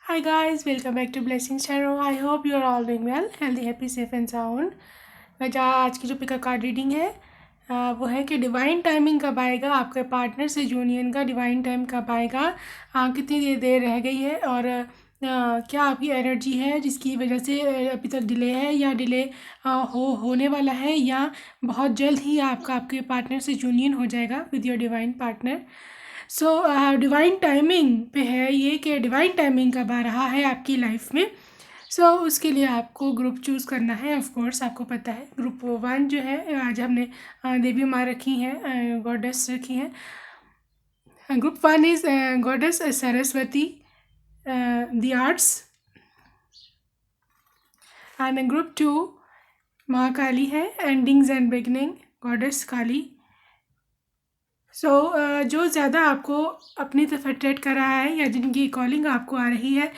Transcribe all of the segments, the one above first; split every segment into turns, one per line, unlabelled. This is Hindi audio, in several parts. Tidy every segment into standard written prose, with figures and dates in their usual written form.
Hi guys, welcome back to Blessings Tarot. I hope you are all doing well, healthy, happy, safe and sound. आज की जो पिका कार्ड रीडिंग है वो है कि डिवाइन टाइमिंग कब आएगा, आपके पार्टनर से यूनियन का डिवाइन टाइम कब आएगा, कितनी देर रह गई है और क्या आपकी एनर्जी है जिसकी वजह से अभी तक डिले है या डिले होने वाला है या बहुत जल्द ही आपका आपके पार्टनर से यूनियन हो जाएगा with your divine partner. So divine timing पे है ये कि डिवाइन टाइमिंग कब आ रहा है आपकी लाइफ में। उसके लिए आपको ग्रुप चूज़ करना है। ऑफ कोर्स आपको पता है ग्रुप 1 जो है, आज हमने देवी माँ रखी हैं, गॉडेस रखी हैं। Group 1 is goddess Saraswati, the arts, and group 2 माँ काली है, एंडिंग्स एंड बिगनिंग, गॉडेस काली। जो ज़्यादा आपको अपनी तरफ अट्रैक्ट कर रहा है या जिनकी कॉलिंग आपको आ रही है,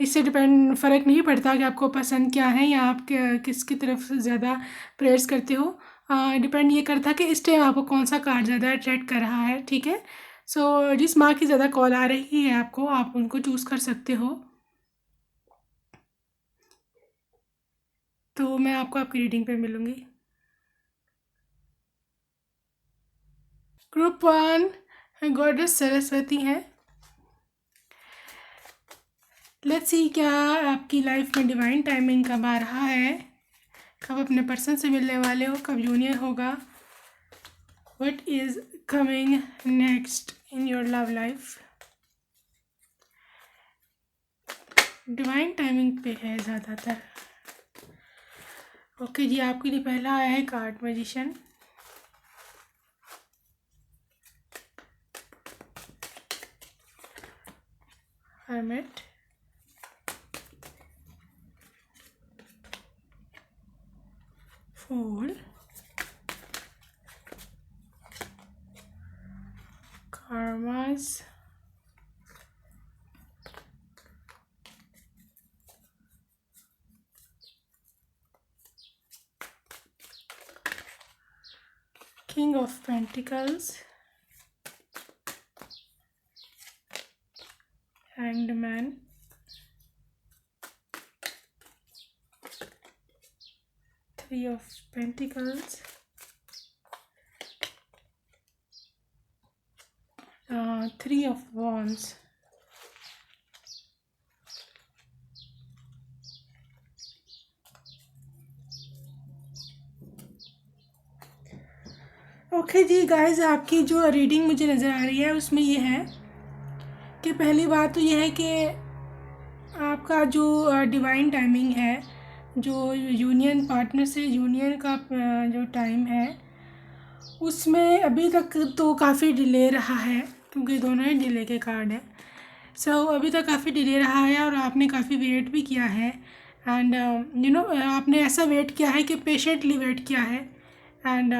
इससे फ़र्क नहीं पड़ता कि आपको पसंद क्या है या आप किसकी तरफ ज़्यादा प्रेयर्स करते हो। डिपेंड ये करता है कि इस टाइम आपको कौन सा कार्ड ज़्यादा अट्रैक्ट कर रहा है, ठीक है। जिस माँ की ज़्यादा कॉल आ रही है आपको, आप उनको चूज़ कर सकते हो। तो मैं आपको आपकी रीडिंग पे मिलूँगी। ग्रुप 1 गॉडेस सरस्वती है। लेट्स सी क्या आपकी लाइफ में डिवाइन टाइमिंग कब आ रहा है, कब अपने पर्सन से मिलने वाले हो, कब यूनियन होगा, what is coming next in your love life. Divine timing पे है ज़्यादातर। ओके जी, आपके लिए पहला आया है card magician, hermit, fool, karmas, king of pentacles, hanged man, three of pentacles, three of wands, okay जी गाइस, आपकी जो रीडिंग मुझे नज़र आ रही है उसमें ये है कि पहली बात तो ये है कि आपका जो डिवाइन टाइमिंग है, जो यूनियन पार्टनर से यूनियन का जो टाइम है उसमें अभी तक तो काफ़ी डिले रहा है, क्योंकि दोनों ही डिले के कार्ड हैं। अभी तक काफ़ी डिले रहा है और आपने काफ़ी वेट भी किया है एंड आपने ऐसा वेट किया है कि पेशेंटली वेट किया है एंड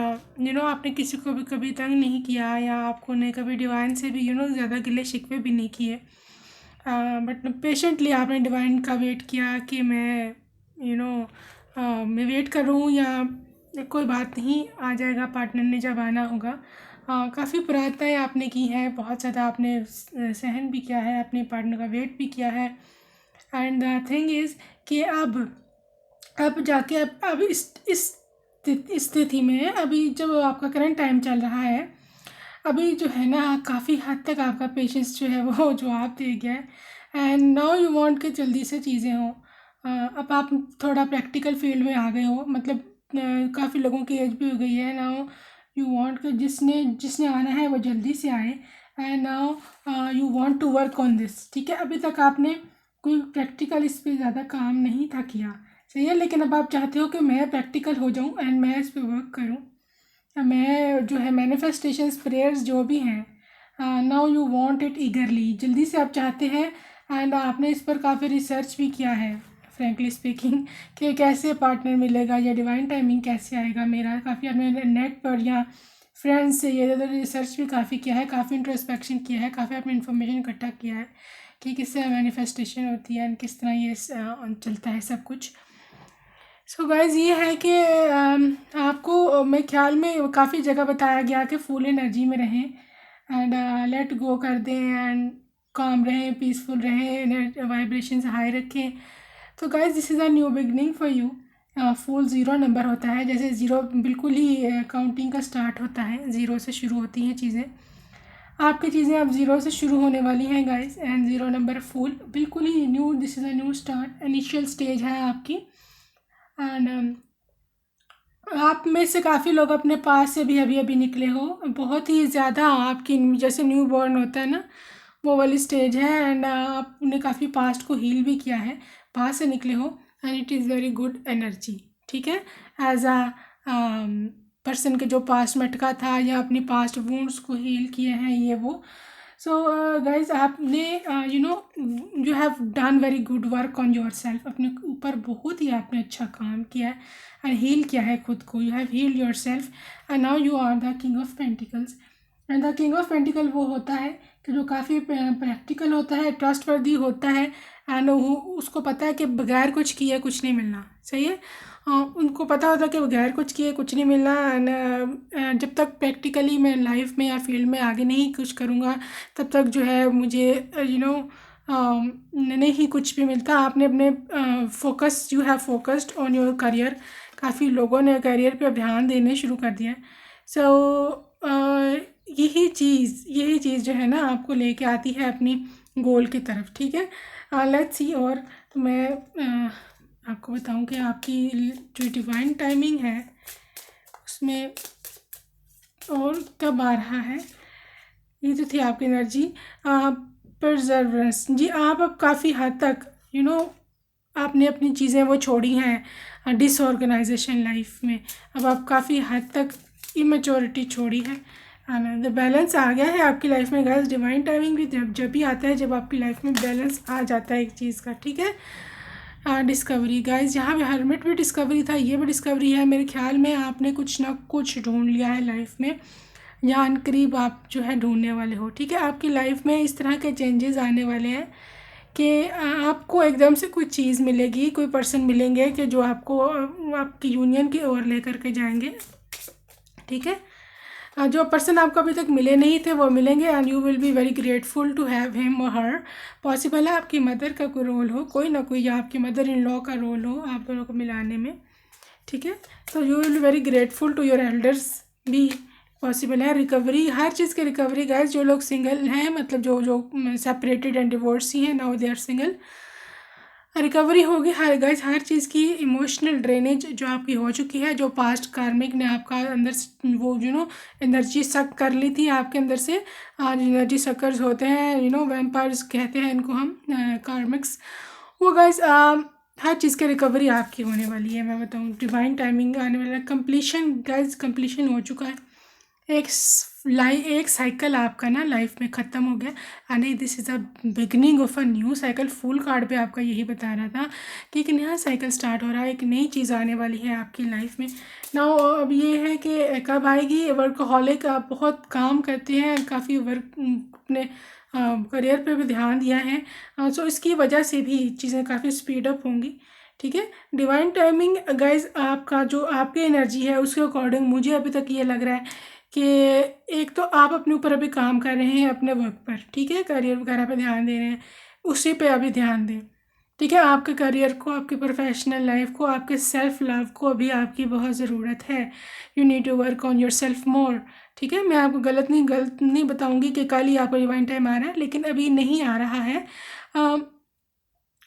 आपने किसी को भी कभी तंग नहीं किया या आपको ने कभी डिवाइन से भी ज़्यादा गिले शिकवे भी नहीं किए, बट पेशेंटली आपने डिवाइन का वेट किया कि मैं मैं वेट कर रहा हूँ या कोई बात नहीं, आ जाएगा पार्टनर ने जब आना होगा। काफ़ी प्रार्थनाएँ आपने की हैं, बहुत ज़्यादा आपने सहन भी किया है, अपने पार्टनर का वेट भी किया है एंड द थिंग इज़ कि अब जाके अब इस स्थिति में अभी जब आपका करंट टाइम चल रहा है, अभी जो है ना काफ़ी हद तक आपका पेशेंस जो है वो जवाब दे गया है एंड नाउ यू वांट कि जल्दी से चीज़ें हों। अब आप थोड़ा प्रैक्टिकल फील्ड में आ गए हो, मतलब काफ़ी लोगों की एज भी हो गई है। नाउ यू वांट कि जिसने जिसने आना है वो जल्दी से आए and now you want to work on this, ठीक है। अभी तक आपने कोई प्रैक्टिकल इस पर ज़्यादा काम नहीं था किया, सही है, लेकिन अब आप चाहते हो कि मैं प्रैक्टिकल हो जाऊँ एंड मैं इस पर वर्क करूँ। मैं जो है मैनिफेस्टेशंस प्रेयर्स जो भी हैं, नाउ यू वांट इट ईगरली, जल्दी से आप चाहते हैं एंड आपने इस पर काफ़ी रिसर्च भी किया है फ्रेंकली स्पीकिंग कि कैसे पार्टनर मिलेगा या डिवाइन टाइमिंग कैसे आएगा मेरा। काफ़ी आपने नेट पर या फ्रेंड्स से ये रिसर्च भी काफ़ी किया है, काफ़ी इंट्रोस्पेक्शन किया है, काफ़ी आपने इन्फॉर्मेशन इकट्ठा किया है कि किससे मैनिफेस्टेशन होती है एंड किस तरह ये चलता है सब कुछ। गाइज ये है कि आपको मेरे ख्याल में काफ़ी जगह बताया गया कि फुल एनर्जी में रहें एंड लेट गो कर दें एंड काम रहें, पीसफुल रहें, वाइब्रेशंस हाई रखें। तो guys this is a new beginning for you. Full zero number होता है, जैसे ज़ीरो बिल्कुल ही काउंटिंग का स्टार्ट होता है, ज़ीरो से शुरू होती हैं चीज़ें। आपकी चीज़ें अब ज़ीरो से शुरू होने वाली हैं guys, and zero number full बिल्कुल ही new, this is a new start, initial stage है आपकी। एंड आप में से काफ़ी लोग अपने पास से भी अभी अभी निकले हो, बहुत ही ज़्यादा आपकी जैसे न्यू बॉर्न होता है ना, वो वाली स्टेज है। एंड आपने काफ़ी पास्ट को हील भी किया है, पास से निकले हो, and it is very good energy. ठीक है, एज अ पर्सन के जो पास्ट में अटका था या अपनी पास्ट वुंड्स को हील किए हैं ये वो। सो गाइज आपने you have done very good work on your self, अपने ऊपर बहुत ही आपने अच्छा काम किया है एंड हील किया है खुद को, you have healed yourself and now you are the king of pentacles. And the king of pentacle वो होता है कि जो काफ़ी प्रैक्टिकल होता है, ट्रस्टवर्दी होता है, एंड उसको पता है कि बगैर कुछ किए कुछ नहीं मिलना। सही है, उनको पता होता है कि बगैर कुछ किए कुछ नहीं मिलना। एंड जब तक प्रैक्टिकली मैं लाइफ में या फील्ड में आगे नहीं कुछ करूँगा तब तक जो है मुझे नहीं कुछ भी मिलता। आपने अपने focus, you have focused on your career, काफ़ी लोगों ने करियर पे ध्यान देने शुरू कर दिया है। सो यही चीज़ जो है ना आपको लेके आती है अपनी गोल की तरफ। ठीक है, लेट्स सी। और तो मैं आपको बताऊं कि आपकी जो डिवाइन टाइमिंग है उसमें और कब आ रहा है, ये तो थी आपकी एनर्जी। परजर्वेंस जी, आप अब काफ़ी हद तक आपने अपनी चीज़ें वो छोड़ी हैं डिसऑर्गेनाइजेशन लाइफ में। अब आप काफ़ी हद तक इमेच्योरिटी छोड़ी है, द बैलेंस आ गया है आपकी लाइफ में गाइस। डिवाइन टाइमिंग भी जब भी आता है जब आपकी लाइफ में बैलेंस आ जाता है एक चीज़ का। ठीक है, डिस्कवरी गाइस, जहाँ पे हर्मिट भी डिस्कवरी था ये भी डिस्कवरी है। मेरे ख्याल में आपने कुछ ना कुछ ढूंढ लिया है लाइफ में, या अनकरीब आप जो है ढूंढने वाले हो। ठीक है, आपकी लाइफ में इस तरह के चेंजेस आने वाले हैं कि आपको एकदम से कोई चीज़ मिलेगी, कोई पर्सन मिलेंगे कि जो आपको आपकी यूनियन की ओर लेकर के जाएंगे। ठीक है, जो पर्सन आपको अभी तक मिले नहीं थे वो मिलेंगे, and you will be very grateful to have him और हर। पॉसिबल है आपकी मदर का कोई रोल हो, कोई ना कोई, या आपकी मदर इन लॉ का रोल हो आप दोनों को मिलाने में। ठीक है, तो you will be very grateful to your elders भी पॉसिबल है। रिकवरी, हर चीज़ की रिकवरी गाइस। जो लोग सिंगल हैं, मतलब जो सेपरेटेड एंड डिवोर्सी हैं, now they are single, recovery होगी हर गाइस। हर चीज़ की इमोशनल ड्रेनेज जो आपकी हो चुकी है, जो पास्ट कार्मिक ने आपका अंदर वो एनर्जी सक कर ली थी आपके अंदर से। आज एनर्जी सकर्स होते हैं, वैम्पायर्स कहते हैं इनको हम, कार्मिक्स। वो गाइस हर चीज़ की रिकवरी आपकी होने वाली है। मैं बताऊँ डिवाइन टाइमिंग आने वाला है। कंप्लीशन गाइस, कंप्लीशन हो चुका है। एक साइकिल आपका ना लाइफ में ख़त्म हो गया, and this is a beginning of a new cycle. Full card पे आपका यही बता रहा था कि एक नया साइकिल स्टार्ट हो रहा है, एक नई चीज़ आने वाली है आपकी लाइफ में। नाउ अब ये है कि कब आएगी। वर्कहॉलिक, आप बहुत काम करते हैं, काफ़ी वर्क अपने करियर पे भी ध्यान दिया है, सो इसकी वजह से भी चीज़ें काफ़ी स्पीड अप होंगी। ठीक है, डिवाइन टाइमिंग गाइज, आपका जो आपकी एनर्जी है उसके अकॉर्डिंग मुझे अभी तक ये लग रहा है कि एक तो आप अपने ऊपर अभी काम कर रहे हैं अपने वर्क पर। ठीक है, करियर वगैरह पे ध्यान दे रहे हैं, उसी पे अभी ध्यान दें। ठीक है, आपके करियर को, आपकी प्रोफेशनल लाइफ को, आपके सेल्फ लव को अभी आपकी बहुत ज़रूरत है। You need to work on yourself more. ठीक है, मैं आपको गलत नहीं बताऊंगी कि कल ही आपको डिवाइन टाइम आ रहा है, लेकिन अभी नहीं आ रहा है,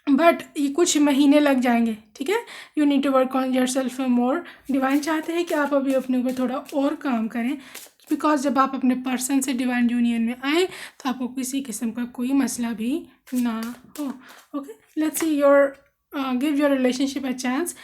बट ये कुछ महीने लग जाएंगे। ठीक है, you need to work on yourself more. Divine चाहते हैं कि आप अभी अपने ऊपर थोड़ा और काम करें, बिकॉज जब आप अपने पर्सन से डिवाइन यूनियन में आए तो आपको किसी किस्म का कोई मसला भी ना हो। Okay, let's see your give your relationship a chance.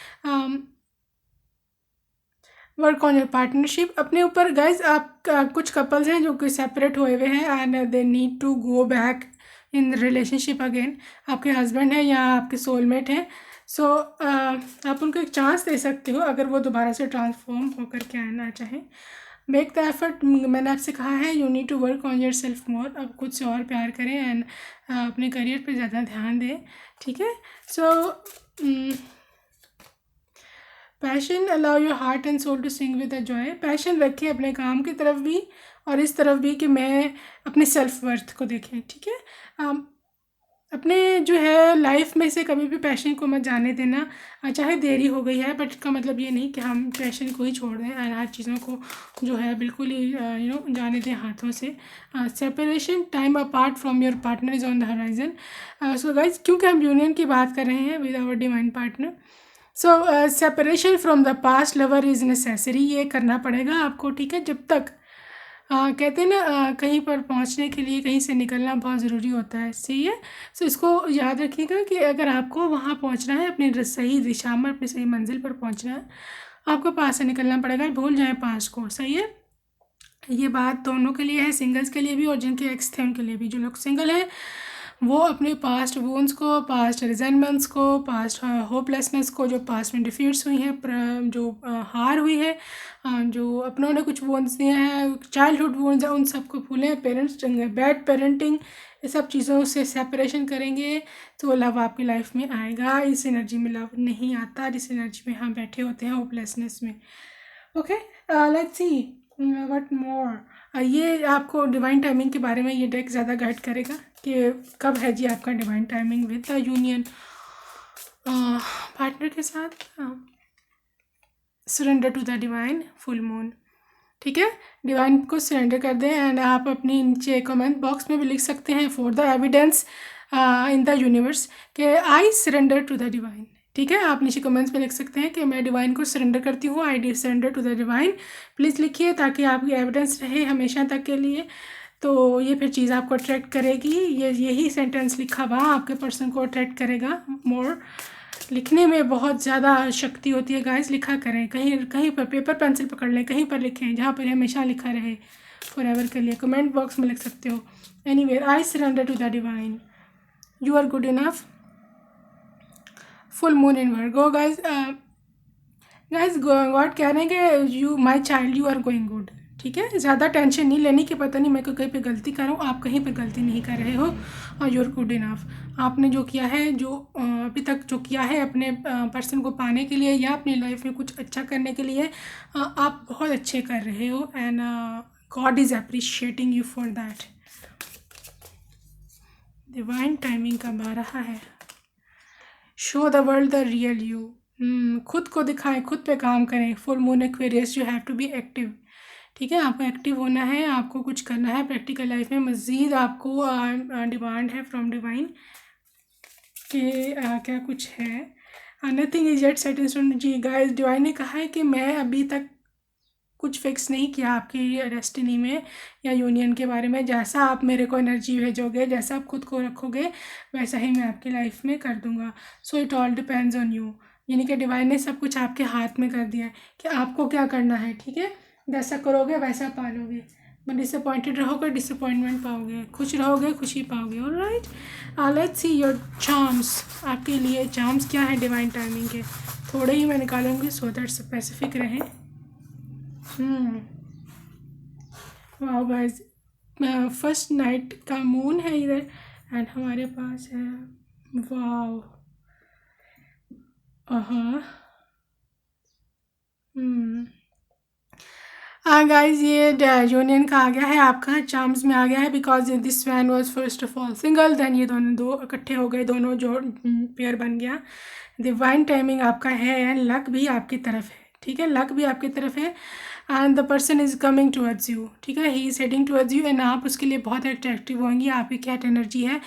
Work on your partnership, अपने ऊपर गाइज। आप कुछ कपल्स हैं जो कि सेपरेट हुए हुए हैं and they need to go back in relationship again. आपके हस्बैंड हैं या आपके सोलमेट हैं, सो आप उनको एक चांस दे सकते हो अगर वो दोबारा से ट्रांसफॉर्म होकर के आना चाहें। मेक द एफर्ट, मैंने आपसे कहा है you need to work on yourself more. अब खुद से और प्यार करें एंड अपने करियर पे ज़्यादा ध्यान दें। ठीक है, so passion, allow your heart and soul to sing with a joy. Passion रखें अपने काम की तरफ भी और इस तरफ भी कि मैं अपने सेल्फ वर्थ को देखें, ठीक है। अपने जो है लाइफ में से कभी भी पैशन को मत जाने देना, चाहे देरी हो गई है, बट इसका मतलब ये नहीं कि हम पैशन को ही छोड़ दें और हर चीज़ों को जो है बिल्कुल ही जाने दें हाथों से। Separation time apart from your partner is on the horizon. So guys, क्योंकि हम यूनियन की बात कर रहे हैं with our divine partner, so separation from the past lover is necessary. ये करना पड़ेगा आपको, ठीक है। जब तक कहते हैं ना कहीं पर पहुंचने के लिए कहीं से निकलना बहुत ज़रूरी होता है, सही है। सो इसको याद रखिएगा कि अगर आपको वहाँ पहुंचना है, अपनी सही दिशा में, अपनी सही मंजिल पर पहुंचना है, आपको पास से निकलना पड़ेगा। भूल जाएं पास्ट को, सही है। ये बात दोनों के लिए है, सिंगल्स के लिए भी और जिनके एक्स थे उनके लिए भी। जो लोग सिंगल हैं वो अपने पास्ट वोन्स को, पास्ट रिजेंटमेंट्स को, पास्ट होपलेसनेस को, जो पास्ट में डिफीट्स हुई हैं, जो हार हुई है, जो अपनों ने कुछ वोन्स दिए हैं, चाइल्डहुड वोन्स हैं, उन सबको भूलें। पेरेंट्स बैड पेरेंटिंग, ये सब चीज़ों से सेपरेशन करेंगे तो लव आपकी लाइफ में आएगा। इस एनर्जी में लव नहीं आता जिस एनर्जी में हम बैठे होते हैं होपलेसनेस में। Okay, let's see what more. ये आपको डिवाइन टाइमिंग के बारे में ये डेक ज़्यादा गाइड करेगा कि कब है जी आपका divine timing with the union partner के साथ। Surrender to the divine full moon, ठीक है। डिवाइन को सरेंडर कर दें एंड आप अपनी नीचे कमेंट बॉक्स में भी लिख सकते हैं for the evidence in the universe कि I surrender to the divine, ठीक है। आप नीचे कमेंट्स में लिख सकते हैं कि मैं डिवाइन को सरेंडर करती हूँ, I'd surrender to the divine. Please लिखिए ताकि आपकी एविडेंस रहे हमेशा तक के लिए। तो ये फिर चीज़ आपको अट्रैक्ट करेगी। यही सेंटेंस लिखा हुआ आपके पर्सन को अट्रैक्ट करेगा मोर। लिखने में बहुत ज़्यादा शक्ति होती है गाइस, लिखा करें। कहीं कहीं पर पेपर पेंसिल पकड़ लें, कहीं पर लिखें जहाँ पर हमेशा लिखा रहे फॉरएवर के लिए। कमेंट बॉक्स में लिख सकते हो। Anywhere, I surrender to the divine, you are good enough. Full moon in Virgo guys. Guys God कह रहे हैं कि you my child you are going good, ठीक है। ज़्यादा टेंशन नहीं लेनी कि पता नहीं मैं को कहीं पे गलती कर रहा हूँ। आप कहीं पे गलती नहीं कर रहे हो और यू आर गुड इनफ। आपने जो किया है, जो अभी तक जो किया है अपने पर्सन को पाने के लिए या अपनी लाइफ में कुछ अच्छा करने के लिए, आप बहुत अच्छे कर रहे हो and God is appreciating you for that. Divine timing कब आ रहा है? Show the world the real you. खुद को दिखाएं, खुद पे काम करें। Full moon Aquarius, you have to be active, ठीक है। आपको एक्टिव होना है, आपको कुछ करना है प्रैक्टिकल लाइफ में। मज़ीद आपको डिमांड है फ्रॉम डिवाइन कि क्या कुछ है। Nothing is yet set in stone. जी गाइस, डिवाइन ने कहा है कि मैं अभी तक कुछ फिक्स नहीं किया आपकी डेस्टिनी में या यूनियन के बारे में। जैसा आप मेरे को एनर्जी भेजोगे, जैसा आप खुद को रखोगे, वैसा ही मैं आपकी लाइफ में कर दूंगा। So it all depends on you. यानी कि डिवाइन ने सब कुछ आपके हाथ में कर दिया है कि आपको क्या करना है, ठीक है। जैसा करोगे वैसा पालोगे। डिसअपॉइंटेड रहोगे, डिसअपॉइंटमेंट पाओगे। खुश रहोगे, खुशी पाओगे। Alright, let's see your charms. आपके लिए चार्म्स क्या है डिवाइन टाइमिंग के? थोड़े ही मैं निकालूंगी सो दैट स्पेसिफिक रहे। वाह गाइस, फर्स्ट नाइट का मून है इधर एंड हमारे पास है, वाह। हाँ गाइज, ये यूनियन का आ गया है, आपका चार्म्स में आ गया है। Because this man was first of all single, then ये दोनों दो इकट्ठे हो गए, दोनों जो पेयर बन गया। डिवाइन टाइमिंग आपका है एंड लक भी आपकी तरफ है, ठीक है। लक भी आपकी तरफ है and the person is coming towards you, ठीक है। He is heading towards you and आप उसके लिए बहुत अट्रैक्टिव होंगी। आपकी कैट एनर्जी है,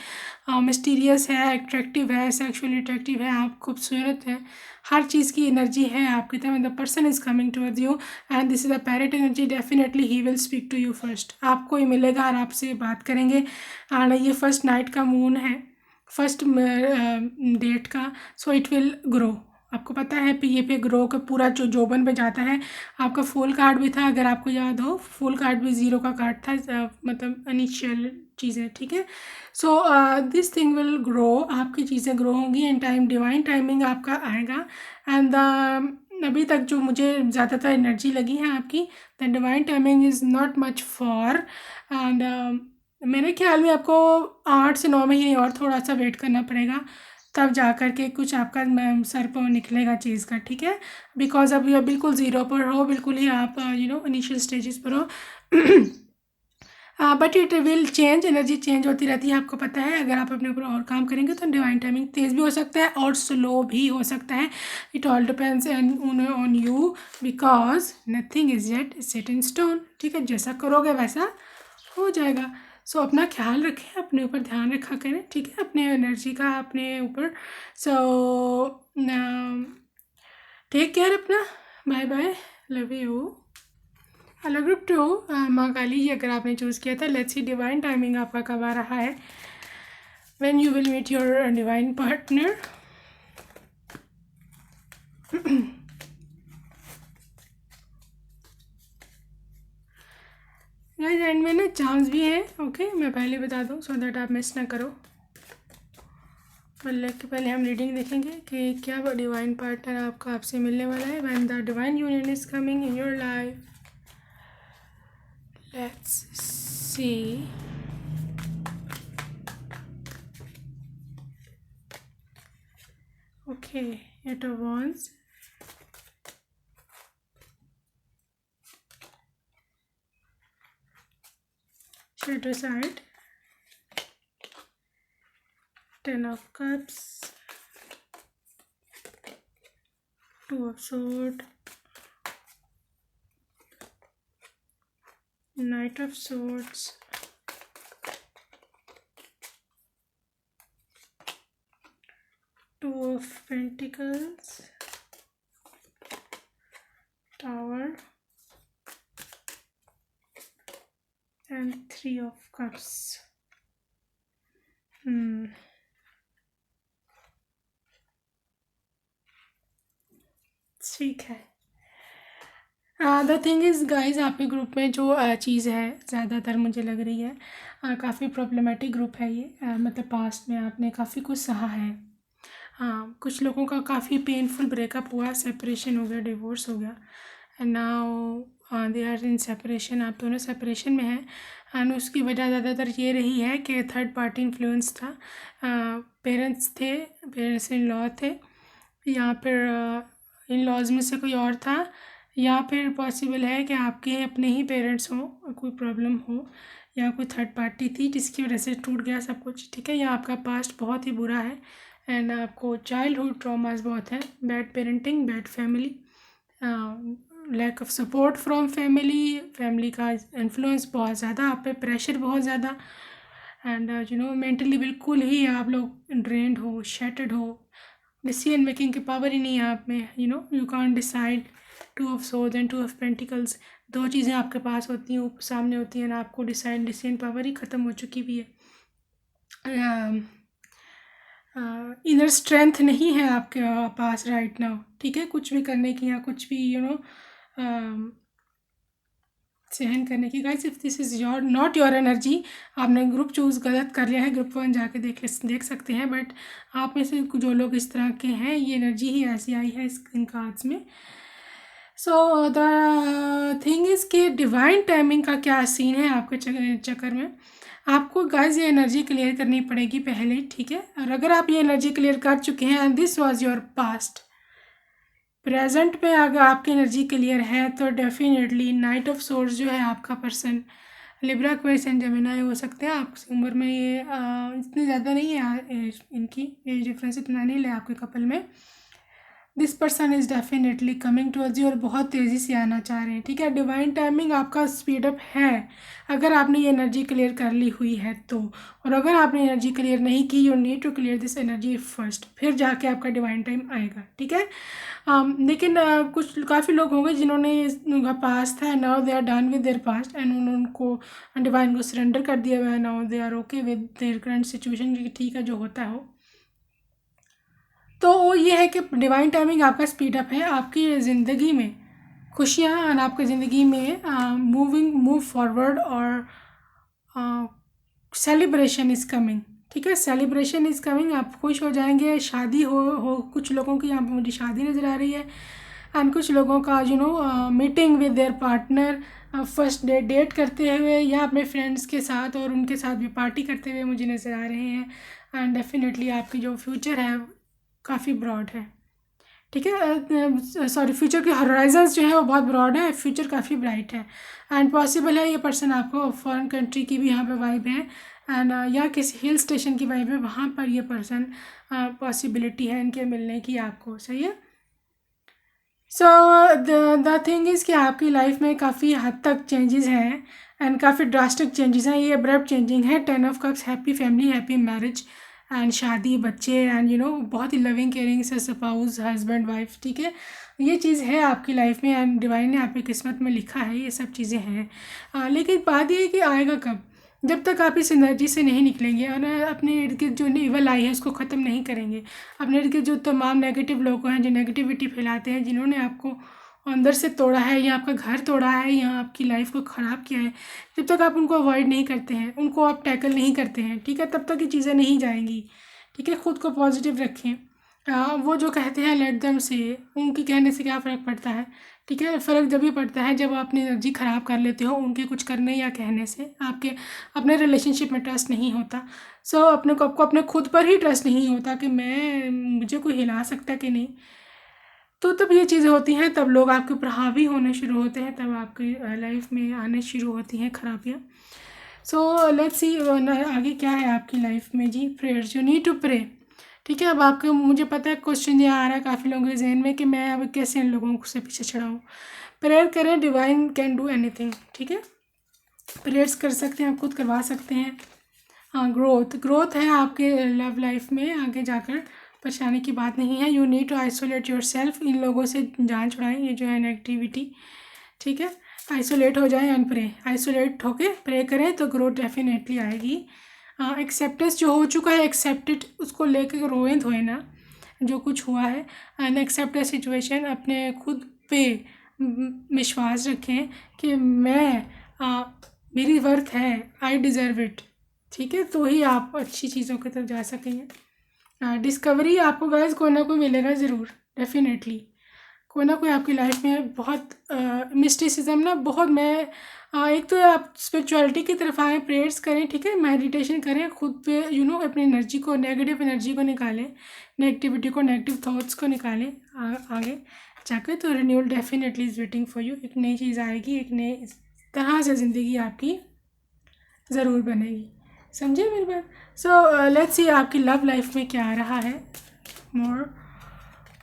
मिस्टीरियस है, अट्रैक्टिव है, सेक्सुअली अट्रैक्टिव है, आप खूबसूरत है, हर चीज़ की एनर्जी है आपकी तरफ। The person is coming towards you and this is a parrot energy. Definitely he will speak to you first. आपको ही मिलेगा और आपसे बात करेंगे। एंड ये फर्स्ट नाइट का मून है, फर्स्ट डेट का। So it will grow. आपको पता है ये पे ग्रो का पूरा जो जोबन पे जाता है। आपका फुल कार्ड भी था, अगर आपको याद हो, फुल कार्ड भी 0 का कार्ड था, मतलब इनिशियल चीज़ें, ठीक है। So this thing will grow, आपकी चीज़ें ग्रो होंगी इन टाइम। डिवाइन टाइमिंग आपका आएगा एंड अभी तक जो मुझे ज़्यादातर एनर्जी लगी है आपकी, the divine timing is not much for and मेरे ख्याल में आपको 8 से 9 महीने और थोड़ा सा वेट करना पड़ेगा, तब जा कर के कुछ आपका सर पर निकलेगा चीज़ का, ठीक है। बिकॉज अभी आप बिल्कुल 0 पर हो, बिल्कुल ही आप इनिशियल स्टेजेस पर हो। But it will change, energy change होती रहती है, आपको पता है। अगर आप अपने ऊपर और काम करेंगे तो डिवाइन टाइमिंग तेज़ भी हो सकता है और स्लो भी हो सकता है। It all depends on you, because nothing is yet set in stone. ठीक है, जैसा करोगे वैसा हो जाएगा। सो अपना ख्याल रखें, अपने ऊपर ध्यान रखा करें, ठीक है, अपने एनर्जी का अपने ऊपर। सो टेक केयर अपना, bye bye, love you. Hello group 2, माँ काली जी अगर आपने चूज़ किया था, लेट्स सी डिवाइन टाइमिंग आपका कब आ रहा है, when you will meet your divine partner. Guys and में ना चांस भी है, ओके, मैं पहले बता दूँ सो दैट आप मिस ना करो। मतलब कि पहले हम रीडिंग देखेंगे कि क्या डिवाइन पार्टनर आपका आपसे मिलने वाला है, when the divine union is coming in your life. Let's see. Okay, eight of wands, shadow side, 10 of cups, 2 of swords, knight of swords, 2 of pentacles, tower, and 3 of cups. ठीक है। द थिंग इज़ गाइज, आपके ग्रुप में जो चीज़ है ज़्यादातर मुझे लग रही है, काफ़ी प्रॉब्लमेटिक ग्रुप है ये। मतलब पास्ट में आपने काफ़ी कुछ सहा है। हाँ, कुछ लोगों का काफ़ी पेनफुल ब्रेकअप हुआ, सेपरेशन हो गया, डिवोर्स हो गया, and now they are in separation. आप दोनों सेपरेशन में हैं एंड उसकी वजह ज़्यादातर ये रही है कि थर्ड पार्टी इन्फ्लुएंस था। पेरेंट्स थे, पेरेंट्स इन लॉ थे, या फिर इन लॉज में से कोई और था, या फिर पॉसिबल है कि आपके अपने ही पेरेंट्स हों, कोई प्रॉब्लम हो, या कोई थर्ड पार्टी थी जिसकी वजह से टूट गया सब कुछ। ठीक है, या आपका पास्ट बहुत ही बुरा है एंड आपको चाइल्डहुड ट्रॉमास बहुत हैं, bad parenting, bad family, lack of support from family, family का इन्फ्लुएंस बहुत ज़्यादा आप पे, प्रेशर बहुत ज़्यादा, एंड मेंटली बिल्कुल ही आप लोग ड्रेन्ड हो, शैटर्ड हो, डिसीजन मेकिंग की पावर ही नहीं है आप में। You can't decide. 2 of swords and 2 of pentacles, दो चीज़ें आपके पास होती हैं, सामने होती हैं, आपको डिसीजन पावर ही ख़त्म हो चुकी भी है। इनर स्ट्रेंथ नहीं है आपके पास राइट नाउ, ठीक है, कुछ भी करने की या कुछ भी सहन करने की। Guys if this is your not your energy, आपने ग्रुप चूज़ गलत कर लिया है, ग्रुप 1 जाके देख सकते हैं, बट आप में से जो लोग इस तरह के हैं, ये एनर्जी ही ऐसी आई है इन कार्ड्स में। सो द थिंग इज़ कि डिवाइन टाइमिंग का क्या सीन है आपके चक्कर में। आपको गाइस ये एनर्जी क्लियर करनी पड़ेगी पहले, ठीक है, और अगर आप ये एनर्जी क्लियर कर चुके हैं and this was your past, present में अगर आपकी एनर्जी क्लियर है तो डेफिनेटली नाइट ऑफ सोर्स जो है आपका person Libra, Quess and Gemini हो सकते हैं। आपकी उम्र में ये इतनी ज़्यादा नहीं है, इनकी एज डिफरेंस इतना नहीं है आपके कपल में। This person is definitely coming towards you और बहुत तेज़ी से आना चाह रहे हैं, ठीक है। डिवाइन टाइमिंग आपका स्पीड अप है अगर आपने ये एनर्जी क्लियर कर ली हुई है तो, और अगर आपने एनर्जी क्लियर नहीं की, you need to clear this energy first, फिर जाके आपका डिवाइन टाइम आएगा, ठीक है। लेकिन कुछ काफ़ी लोग होंगे जिन्होंने उनका पास्ट था, now they are done with their past and उनको डिवाइन को सरेंडर कर दिया हुआ है, now they are okay with their current situation, ठीक है, जो होता हो। तो ये है कि डिवाइन टाइमिंग आपका स्पीड अप है, आपकी ज़िंदगी में खुशियाँ और आपकी ज़िंदगी में मूव फॉरवर्ड और सेलिब्रेशन इज़ कमिंग, ठीक है, सेलिब्रेशन इज़ कमिंग। आप खुश हो जाएंगे, शादी हो कुछ लोगों की यहाँ पर मुझे शादी नज़र आ रही है, एंड कुछ लोगों का meeting with their partner, first date करते हुए या अपने फ्रेंड्स के साथ और उनके साथ भी पार्टी करते हुए मुझे नज़र आ रहे हैं। एंड डेफिनेटली आपकी जो फ्यूचर है काफ़ी ब्रॉड है, ठीक है। सॉरी, फ्यूचर के हॉराइजन्स जो है वो बहुत ब्रॉड है, फ्यूचर काफ़ी ब्राइट है। एंड पॉसिबल है ये पर्सन आपको फॉरेन कंट्री की भी यहाँ पे वाइब है, एंड या किसी हिल स्टेशन की वाइब है, वहाँ पर ये पर्सन पॉसिबिलिटी है इनके मिलने की आपको। सही है। सो द थिंग इज़ कि आपकी लाइफ में काफ़ी हद तक चेंजेस हैं, एंड काफ़ी ड्रास्टिक चेंजेस हैं, ये अब्रप्ट चेंजिंग है। 10 of cups, happy family, happy marriage and शादी, बच्चे, एंड बहुत ही लविंग केयरिंग से स्पाउस, हस्बैंड वाइफ। ठीक है, ये चीज़ है आपकी लाइफ में, एंड डिवाइन ने आपकी किस्मत में लिखा है, ये सब चीज़ें हैं। लेकिन बात ये है कि आएगा कब? जब तक आप इस एनर्जी से नहीं निकलेंगे और अपने इर्द गिर्द जो इवल आई है उसको ख़त्म नहीं करेंगे, अपने इर्द गिर्द जो तमाम नेगेटिव लोग हैं जो नेगेटिविटी फैलाते हैं, जिन्होंने आपको अंदर से तोड़ा है या आपका घर तोड़ा है या आपकी लाइफ को ख़राब किया है, जब तक आप उनको अवॉइड नहीं करते हैं, उनको आप टैकल नहीं करते हैं, ठीक है, तब तक ये चीज़ें नहीं जाएंगी। ठीक है, ख़ुद को पॉजिटिव रखें। वो जो कहते हैं लेट देम से, उनके कहने से क्या फ़र्क पड़ता है? ठीक है, फ़र्क जब भी पड़ता है जब आप अपनी एनर्जी ख़राब कर लेते हो उनके कुछ करने या कहने से। आपके अपने रिलेशनशिप में ट्रस्ट नहीं होता। सो अपने को आपको अपने खुद पर ही ट्रस्ट नहीं होता कि मुझे कोई हिला सकता कि नहीं। तो तब ये चीज़ें होती हैं, तब लोग आपके ऊपर हावी होने शुरू होते हैं, तब आपकी लाइफ में आने शुरू होती हैं खराबियाँ। सो लेट्स सी आगे क्या है आपकी लाइफ में जी। Prayers, you need to pray. ठीक है, अब आपके मुझे पता है क्वेश्चन ये आ रहा है काफ़ी लोगों के जहन में कि मैं अब कैसे इन लोगों से पीछे छड़ाऊँ। प्रेयर करें, डिवाइन कैन डू एनीथिंग। ठीक है, प्रेयर्स कर सकते हैं, आप खुद करवा सकते हैं। हाँ, ग्रोथ है आपके लव लाइफ में, आगे जाकर परेशानी की बात नहीं है। You need to isolate yourself, इन लोगों से जान छुड़ाएं, ये जो है नेगेटिविटी। ठीक है, आइसोलेट हो जाएं एंड प्रे, आइसोलेट होके प्रे करें तो ग्रोथ डेफिनेटली आएगी। एक्सेप्टेंस जो हो चुका है, एक्सेप्टेड, उसको लेकर रोएं धोए ना जो कुछ हुआ है, एंड एक्सेप्ट द सिचुएशन। अपने खुद पे विश्वास रखें कि मेरी वर्थ है, आई डिज़र्व इट। ठीक है, तो ही आप अच्छी चीज़ों की तरफ जा सकेंगे। डिस्कवरी आपको गाइस कोई ना कोई मिलेगा ज़रूर, डेफिनेटली कोई ना कोई आपकी लाइफ में। बहुत मिस्टिसिज्म ना बहुत, मैं एक तो आप स्पिरिचुअलिटी की तरफ आएँ, प्रेयर्स करें, ठीक है, मेडिटेशन करें, खुद पे अपनी एनर्जी को, नेगेटिव एनर्जी को निकालें, नेगेटिविटी को, नेगेटिव थॉट्स को निकालें आगे जाकर, तो renewal definitely is waiting for you. एक नई चीज़ आएगी, एक नई तरह से ज़िंदगी आपकी ज़रूर बनेगी। समझे मेरी बात? सो लेट्स सी आपकी लव लाइफ में क्या आ रहा है more,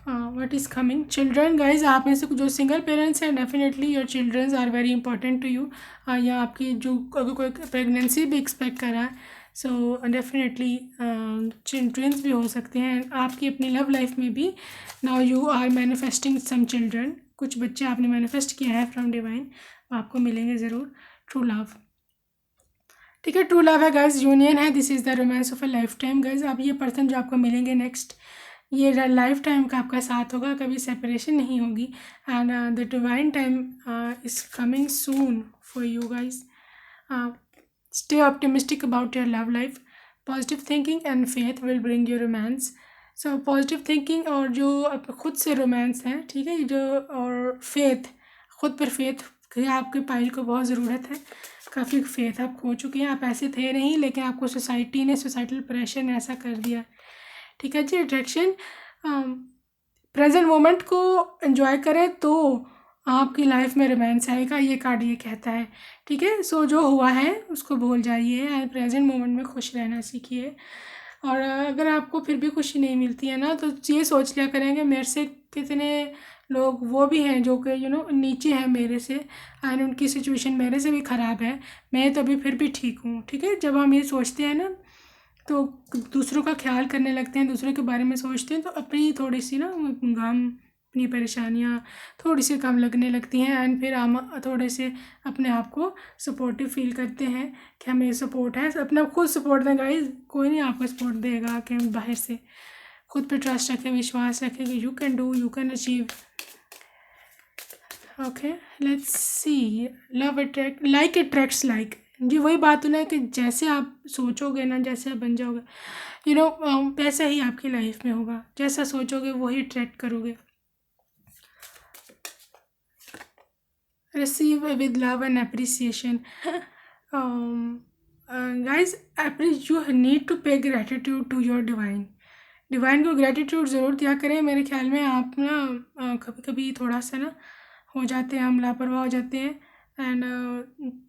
what is coming. Children guys, आप में से जो सिंगल पेरेंट्स हैं, definitely your childrens are very important to you. या आपकी जो अगर कोई प्रेगनेंसी भी एक्सपेक्ट कर रहा है, सो डेफिनेटली ट्विंस भी हो सकते हैं आपकी अपनी लव लाइफ में भी। Now you are manifesting some children, कुछ बच्चे आपने मैनिफेस्ट किया है फ्रॉम डिवाइन, आपको मिलेंगे ज़रूर। ट्रू लव, ठीक है, ट्रू लव है गाइज, यूनियन है, this is the romance of a life time guys. अब ये पर्सन जो आपको मिलेंगे नेक्स्ट, ये लाइफ टाइम का आपका साथ होगा, कभी सेपरेशन नहीं होगी, and the divine time is coming soon for you guys. Stay optimistic about your love life, positive thinking and faith will bring your romance. So positive thinking और जो खुद से रोमांस है, ठीक है, जो और फेथ, खुद पर फेथ की आपके पाइल को बहुत ज़रूरत है। काफ़ी फेथ आप खो चुके हैं, आप ऐसे थे नहीं, लेकिन आपको सोसाइटी ने, सोसाइटल प्रेशर ने ऐसा कर दिया। ठीक है जी, अट्रैक्शन, प्रेजेंट मोमेंट को एंजॉय करें तो आपकी लाइफ में रोमांस आएगा, ये कार्ड ये कहता है। ठीक है, सो जो हुआ है उसको भूल जाइए एंड प्रेजेंट मोमेंट में खुश रहना सीखिए। और अगर आपको फिर भी खुशी नहीं मिलती है ना, तो ये सोच लिया करेंगे मेरे से कितने लोग वो भी हैं जो कि नीचे हैं मेरे से, एंड उनकी सिचुएशन मेरे से भी ख़राब है, मैं तो अभी फिर भी ठीक हूँ। ठीक है, जब हम ये सोचते हैं ना तो दूसरों का ख्याल करने लगते हैं, दूसरों के बारे में सोचते हैं, तो अपनी थोड़ी सी ना गम, अपनी परेशानियाँ थोड़ी सी कम लगने लगती हैं, एंड फिर हम थोड़े से अपने आप को सपोर्टिव फील करते हैं कि हमें सपोर्ट है। अपना खुद सपोर्ट दें गाइस, कोई नहीं आपको सपोर्ट देगा कि हम बाहर से। खुद पे ट्रस्ट रखें, विश्वास रखें कि you can do, you can achieve. Okay, let's see, love attract like attracts like, जी वही बात है ना कि जैसे आप सोचोगे ना, जैसे आप बन जाओगे, वैसा ही आपकी लाइफ में होगा, जैसा सोचोगे वही अट्रैक्ट करोगे। Receive with love and appreciation, guys, you need to pay gratitude to your divine. Divine को ग्रेटिट्यूड ज़रूर दिया करें। मेरे ख्याल में आप ना कभी कभी थोड़ा सा ना हो जाते हैं, हम लापरवाह हो जाते हैं, एंड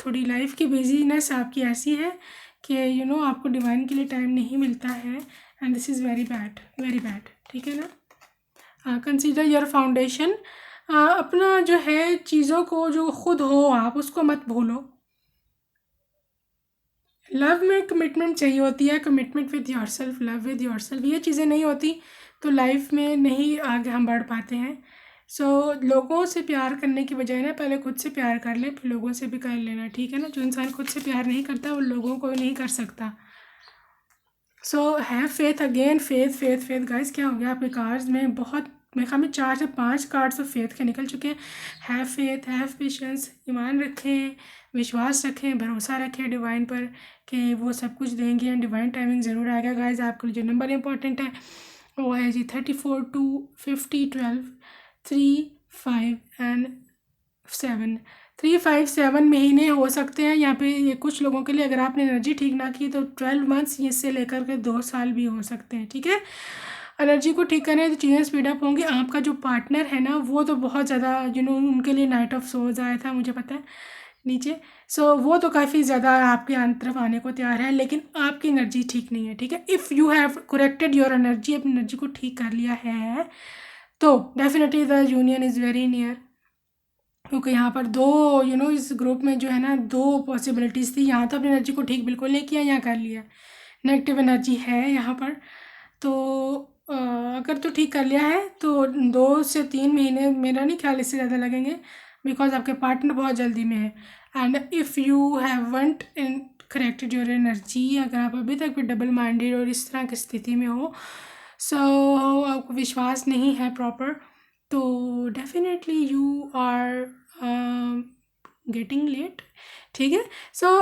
थोड़ी लाइफ की बिजीनेस आपकी ऐसी है कि आपको डिवाइन के लिए टाइम नहीं मिलता है, and this is very bad, very bad, ठीक है ना। Consider your foundation. अपना जो है चीज़ों को जो खुद हो आप उसको मत भूलो। लव में कमिटमेंट चाहिए होती है, commitment with yourself, love with yourself. ये चीज़ें नहीं होती तो लाइफ में नहीं आगे हम बढ़ पाते हैं। सो लोगों से प्यार करने की बजाय ना पहले खुद से प्यार कर ले, फिर लोगों से भी कर लेना, ठीक है ना। जो इंसान खुद से प्यार नहीं करता वो लोगों को नहीं कर सकता। So have faith again, faith faith faith. Guys क्या हो गया आपके कार्ड्स में? बहुत, मेरे ख्याल में 4 से 5 कार्ड्स ऑफ फेथ के निकल चुके हैं। हैव फेथ, हैव पेशेंस, ईमान रखें, विश्वास रखें, भरोसा रखें डिवाइन पर कि वो सब कुछ देंगे एंड डिवाइन टाइमिंग ज़रूर आएगा। गाइस आपके लिए जो नंबर इंपॉर्टेंट है वो है जी 34, 2, 50, 12, 3, 5 एंड 7। 3, 5, 7 महीने हो सकते हैं यहाँ पे ये कुछ लोगों के लिए। अगर आपने एनर्जी ठीक ना की तो 12 मंथ्स इससे लेकर के 2 साल भी हो सकते हैं, ठीक है। एनर्जी को ठीक करें तो चीज़ें स्पीड अप होंगी। आपका जो पार्टनर है ना वो तो बहुत ज़्यादा उनके लिए नाइट ऑफ सोल्स आया था, मुझे पता है नीचे। सो वो तो काफ़ी ज़्यादा आपके तरफ आने को तैयार है, लेकिन आपकी एनर्जी ठीक नहीं है, ठीक है। If you have corrected your energy, अपनी एनर्जी को ठीक कर लिया है तो definitely the union is very near. क्योंकि यहाँ पर दो इस ग्रुप में जो है ना 2 पॉसिबिलिटीज़ थी। यहाँ तो अपनी एनर्जी को ठीक बिल्कुल नहीं किया, यहाँ कर लिया। नेगेटिव एनर्जी है यहाँ पर, तो अगर तो ठीक कर लिया है तो 2 से 3 महीने मेरा नहीं ख्याल इससे ज़्यादा लगेंगे, बिकॉज आपके पार्टनर बहुत जल्दी में है। And if you haven't in corrected your energy, अगर आप अभी तक भी डबल माइंडेड और इस तरह की स्थिति में हो, सो आपको विश्वास नहीं है प्रॉपर, तो definitely you are getting late, ठीक है। सो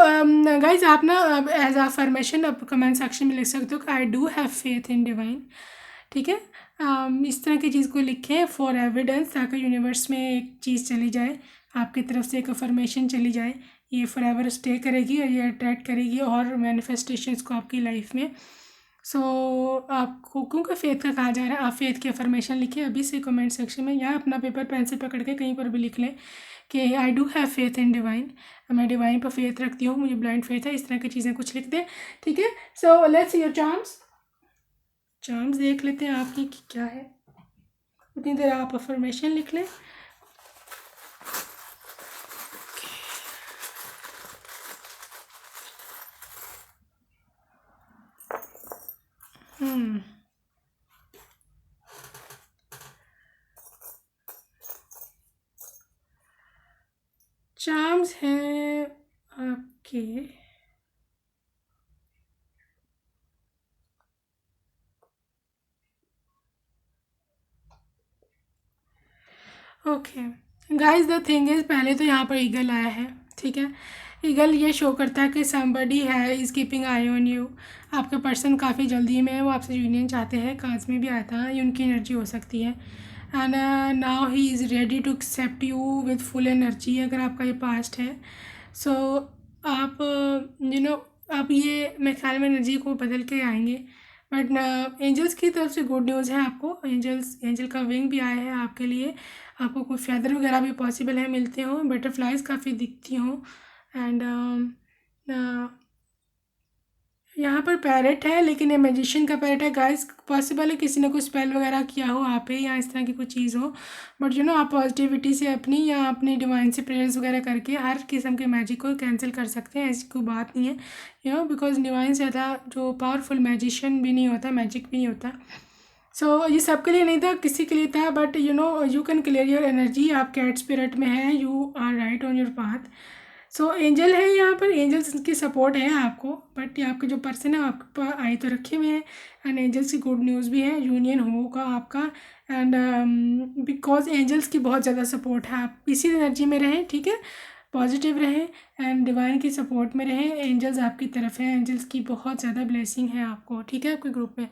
गाइज आप ना एज अफर्मेशन आप कमेंट सेक्शन में लिख सकते हो कि I do have faith in divine, ठीक है। इस तरह की चीज़ को लिखें फॉर एविडेंस, ताकि यूनिवर्स में एक चीज़ चली जाए, आपकी तरफ से एक अफर्मेशन चली जाए, ये फॉर एवर स्टे करेगी और ये अट्रैक्ट करेगी और मैनिफेस्टेशंस को आपकी लाइफ में। सो आपको क्योंकि फेथ का कहा जा रहा है, आप फेथ की अफर्मेशन लिखें अभी से कमेंट सेक्शन में, या अपना पेपर पेंसिल पकड़ के कहीं पर भी लिख लें कि I do have faith in divine, मैं डिवाइन पर फेथ रखती हूँ, मुझे ब्लाइंड फेथ है, इस तरह की चीज़ें कुछ लिख दें, ठीक है। So let's see your charms देख लेते हैं आपकी कि क्या है। उतनी देर आप अफर्मेशन लिख लें। चार्म्स हैं आपके okay guys, the thing is, पहले तो यहाँ पर ईगल आया है, ठीक है। ईगल ये शो करता है कि समबडी है is keeping I on you. आपके पर्सन काफ़ी जल्दी में है, वो आपसे यूनियन चाहते हैं। कार्ड्स में भी आता है, ये उनकी एनर्जी हो सकती है। And now he is ready to accept you with full energy, अगर आपका ये पास्ट है। सो आप आप ये मेरे ख्याल में एनर्जी को बदल के आएंगे। बट एंजल्स की तरफ से गुड न्यूज़ है आपको। एंजल का विंग भी आया है आपके लिए। आपको कोई फैदर वगैरह भी पॉसिबल है मिलते हों, बटरफ्लाइज काफ़ी दिखती हों। एंड यहाँ पर पैरेट है, लेकिन ये मैजिशियन का पैरेट है गाइस। पॉसिबल है किसी ने कुछ स्पेल वगैरह किया हो आप पे, या इस तरह की कुछ चीज़ हो। बट आप पॉजिटिविटी से अपनी या अपनी डिवाइन से प्रेयर्स वगैरह करके हर किस्म के मैजिक को कैंसिल कर सकते हैं, ऐसी कोई बात नहीं है। बिकॉज डिवाइन से ज़्यादा जो पावरफुल मैजिशियन भी नहीं होता, मैजिक भी नहीं होता। सो ये सबके लिए नहीं था, किसी के लिए था। But you can clear your energy. आप कैट स्पिरिट में हैं, you are right on your path. So angel है यहाँ पर, एंजल्स की सपोर्ट है आपको। बट ये आपके जो पर्सन है आपके पास आई तो रखे हुए हैं, एंड एंजल्स की गुड न्यूज़ भी है, यूनियन होगा आपका। एंड बिकॉज एंजल्स की बहुत ज़्यादा सपोर्ट है, आप इसी एनर्जी में रहें, ठीक है। पॉजिटिव रहें एंड डिवाइन की सपोर्ट में रहें। एंजल्स आपकी तरफ है, एंजल्स की बहुत ज़्यादा ब्लेसिंग है आपको, ठीक है, आपके ग्रुप में।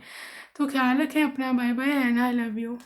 तो ख्याल रखें अपना। Bye bye and I love you.